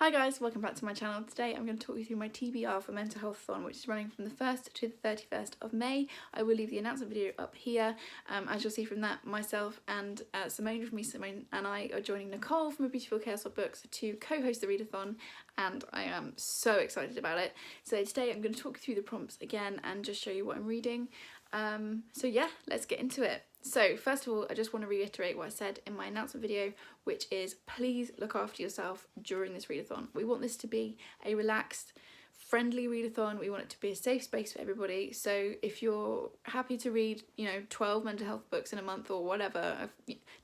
Hi guys, welcome back to my channel. Today I'm going to talk you through my TBR for Mentalhealthathon, which is running from the 1st to the 31st of May. I will leave the announcement video up here. As you'll see from that, myself and Simone and I are joining Nicole from A Beautiful Chaos of Books to co-host the readathon, and I am so excited about it. So today I'm going to talk you through the prompts again and just show you what I'm reading. So yeah, let's get into it. So first of all, I just want to reiterate what I said in my announcement video, which is please look after yourself during this readathon. We want this to be a relaxed, friendly readathon. We want it to be a safe space for everybody. So if you're happy to read, 12 mental health books in a month or whatever,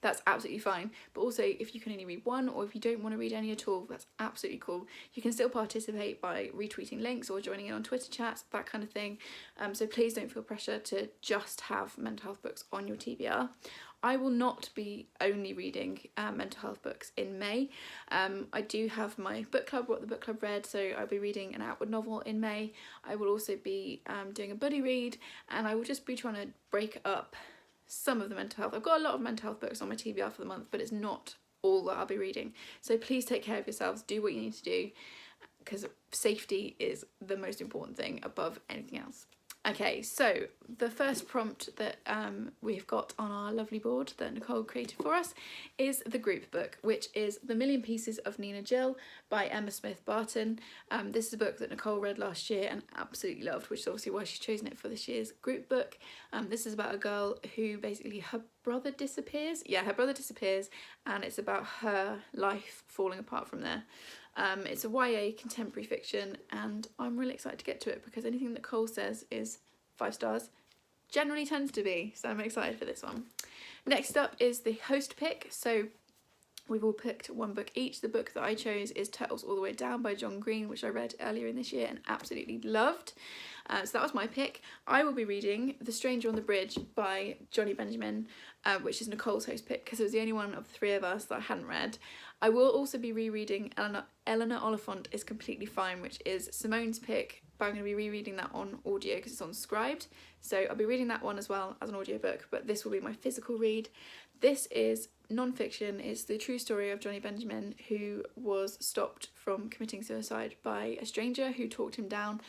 that's absolutely fine. But also if you can only read one, or if you don't want to read any at all, that's absolutely cool. You can still participate by retweeting links or joining in on Twitter chats, that kind of thing. So please don't feel pressure to just have mental health books on your TBR. I will not be only reading mental health books in May. I do have my book club, What the Book Club Read, so I'll be reading an outward novel in May. I will also be doing a buddy read, and I will just be trying to break up some of the mental health. I've got a lot of mental health books on my TBR for the month, but it's not all that I'll be reading. So please take care of yourselves, do what you need to do, because safety is the most important thing above anything else. Okay, so the first prompt that we've got on our lovely board that Nicole created for us is the group book, which is The Million Pieces of Neena Gill by Emma Smith-Barton. This is a book that Nicole read last year and absolutely loved, which is obviously why she's chosen it for this year's group book. This is about a girl who basically, her brother disappears. Yeah, her brother disappears, and it's about her life falling apart from there. It's a YA contemporary fiction, and I'm really excited to get to it because anything that Cole says is 5 stars, generally tends to be, so I'm excited for this one. Next up is the host pick. So we've all picked one book each. The book that I chose is Turtles All the Way Down by John Green, which I read earlier in this year and absolutely loved. So that was my pick. I will be reading The Stranger on the Bridge by Johnny Benjamin, which is Nicole's host pick because it was the only one of the three of us that I hadn't read. I will also be rereading Eleanor Oliphant is Completely Fine, which is Simone's pick, but I'm going to be rereading that on audio because it's on Scribed. So I'll be reading that one as well as an audiobook, but this will be my physical read. This is non-fiction. It's the true story of Johnny Benjamin, who was stopped from committing suicide by a stranger who talked him down.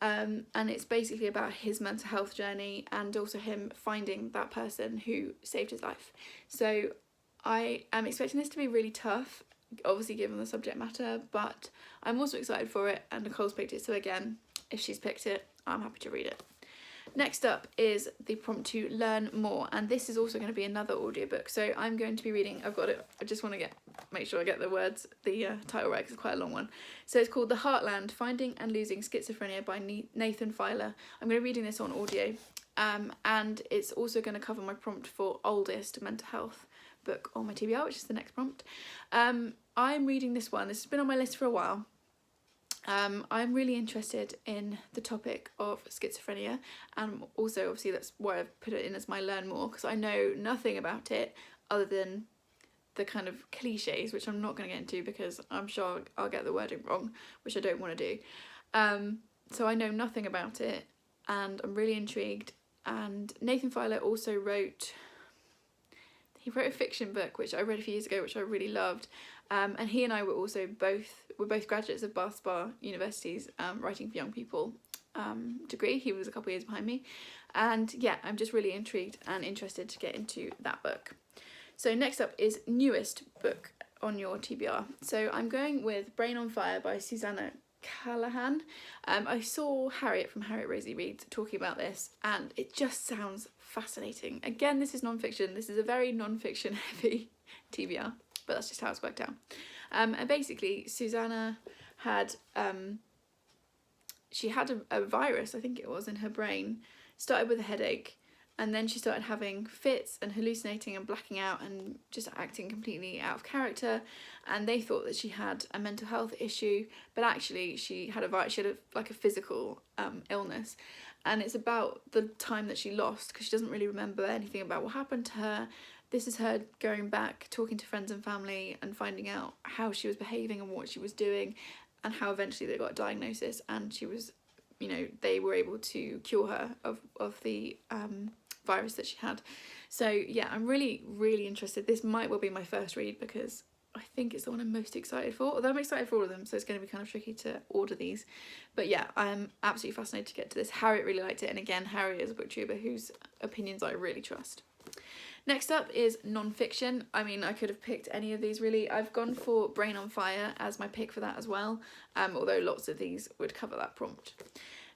And it's basically about his mental health journey and also him finding that person who saved his life. So I am expecting this to be really tough, obviously given the subject matter, but I'm also excited for it, and Nicole's picked it, so again, if she's picked it, I'm happy to read it. Next up is the prompt to learn more, and this is also going to be another audiobook. So I'm going to be reading, I've got it, I just want to make sure I get the title right because it's quite a long one. So it's called The Heartland, Finding and Losing Schizophrenia by Nathan Filer. I'm going to be reading this on audio, and it's also going to cover my prompt for oldest mental health book on my TBR, which is the next prompt. I'm reading this one. This has been on my list for a while. I'm really interested in the topic of schizophrenia, and also obviously that's why I've put it in as my learn more, because I know nothing about it other than the kind of cliches, which I'm not going to get into because I'm sure I'll get the wording wrong, which I don't want to do. So I know nothing about it and I'm really intrigued. And Nathan Filer also wrote a fiction book which I read a few years ago, which I really loved, and he and I were also both graduates of Bath Spa University's writing for young people degree. He was a couple of years behind me, and yeah, I'm just really intrigued and interested to get into that book. So next up is newest book on your TBR. So I'm going with Brain on Fire by Susannah Cahalan. I saw Harriet from Harriet Rosie Reads talking about this, and it just sounds fascinating. Again, this is non-fiction. This is a very non-fiction heavy TBR, but that's just how it's worked out. And basically, Susannah had she had a virus, I think it was, in her brain. Started with a headache, and then she started having fits and hallucinating and blacking out and just acting completely out of character. And they thought that she had a mental health issue, but actually she had like a physical illness. And it's about the time that she lost, because she doesn't really remember anything about what happened to her. This is her going back, talking to friends and family and finding out how she was behaving and what she was doing, and how eventually they got a diagnosis and she was, they were able to cure her of the virus that she had. So yeah, I'm really, really interested. This might well be my first read because I think it's the one I'm most excited for, although I'm excited for all of them, so it's going to be kind of tricky to order these. But yeah, I'm absolutely fascinated to get to this. Harriet really liked it, and again, Harriet is a booktuber whose opinions I really trust. Next up is non-fiction. I mean, I could have picked any of these really. I've gone for Brain on Fire as my pick for that as well, although lots of these would cover that prompt.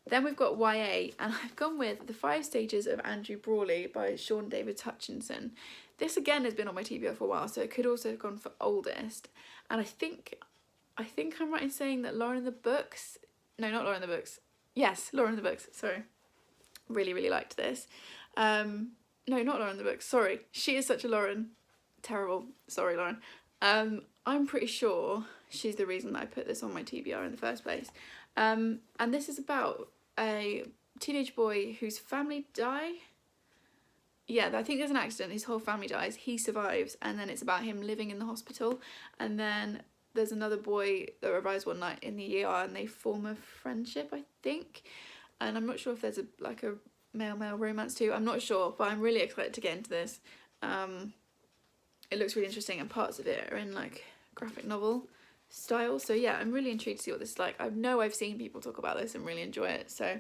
Then we've got YA, and I've gone with The 5 Stages of Andrew Brawley by Shaun Hutchinson. This again has been on my TBR for a while, so it could also have gone for oldest. And I think I'm right in saying that Lauren in the Books, no, not Lauren in the Books. Yes, Lauren in the Books, sorry. Really, really liked this. No, not Lauren in the Books, sorry. She is such a Lauren. Terrible. Sorry, Lauren. I'm pretty sure she's the reason that I put this on my TBR in the first place. And this is about a teenage boy whose family die. Yeah, I think there's an accident, his whole family dies, he survives, and then it's about him living in the hospital, and then there's another boy that arrives one night in the ER and they form a friendship, I think, and I'm not sure if there's a male-male romance too, I'm not sure, but I'm really excited to get into this. It looks really interesting, and parts of it are in like graphic novel style, so yeah, I'm really intrigued to see what this is like. I know I've seen people talk about this and really enjoy it, so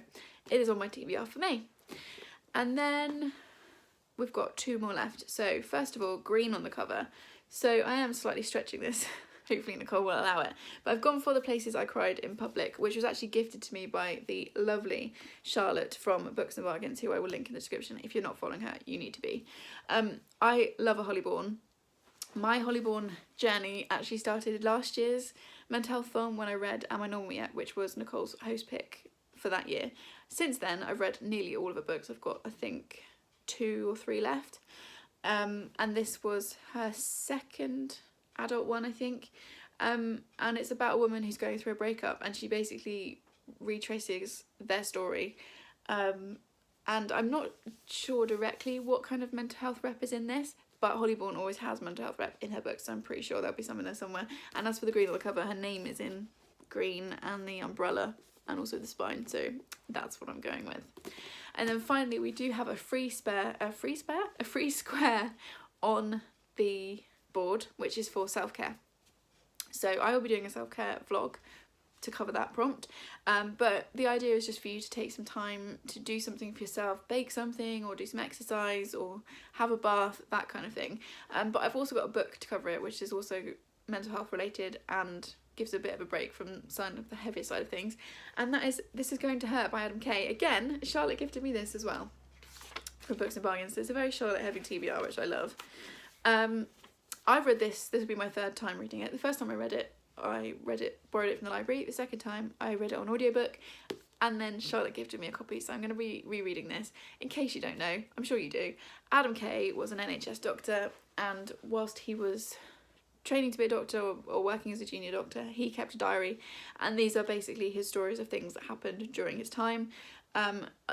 it is on my TBR for me. And then we've got 2 more left. So first of all, green on the cover. So I am slightly stretching this. Hopefully Nicole will allow it. But I've gone for The Places I Cried in Public, which was actually gifted to me by the lovely Charlotte from Books and Bargains, who I will link in the description. If you're not following her, you need to be. I love a Holly Bourne. My Holly Bourne journey actually started last year's Mental Health Thon when I read Am I Normal Yet, which was Nicole's host pick for that year. Since then, I've read nearly all of her books. I've got, I think, 2 or 3 left, and this was her second adult one, I think, and it's about a woman who's going through a breakup, and she basically retraces their story, and I'm not sure directly what kind of mental health rep is in this, but Holly Bourne always has mental health rep in her books, so I'm pretty sure there'll be some in there somewhere. And as for the green on the cover, her name is in green, and the umbrella, and also the spine, so that's what I'm going with. And then finally, we do have a free square on the board, which is for self-care. So I will be doing a self-care vlog to cover that prompt. But the idea is just for you to take some time to do something for yourself, bake something or do some exercise or have a bath, that kind of thing. But I've also got a book to cover it, which is also mental health related and gives a bit of a break from some of the heavier side of things, and that is This Is Going to Hurt by Adam Kay. Again, Charlotte gifted me this as well from Books and Bargains, so it's a very Charlotte heavy TBR, which I love. I've read this will be my 3rd time reading it. The first time I read it, borrowed it from the library. The second time I read it on audiobook, and then Charlotte gifted me a copy, so I'm going to be rereading this. In case you don't know, I'm sure you do, Adam Kay was an NHS doctor, and whilst he was training to be a doctor or working as a junior doctor, he kept a diary, and these are basically his stories of things that happened during his time.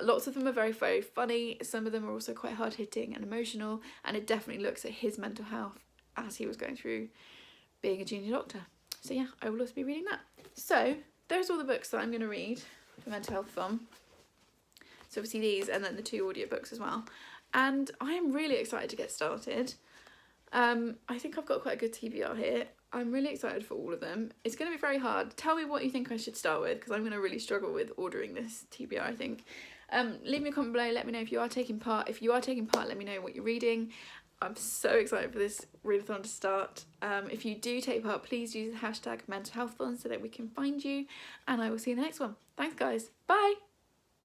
Lots of them are very, very funny, some of them are also quite hard-hitting and emotional, and it definitely looks at his mental health as he was going through being a junior doctor. So yeah, I will also be reading that. So those are all the books that I'm going to read for Mental Health Fun. So obviously these, and then the 2 audiobooks as well. And I am really excited to get started. I think I've got quite a good TBR here. I'm really excited for all of them. It's going to be very hard. Tell me what you think I should start with, because I'm going to really struggle with ordering this TBR, I think. Leave me a comment below, let me know if you are taking part. If you are taking part, let me know what you're reading. I'm so excited for this readathon to start. If you do take part, please use the hashtag mentalhealthfun so that we can find you, and I will see you in the next one. Thanks guys, bye!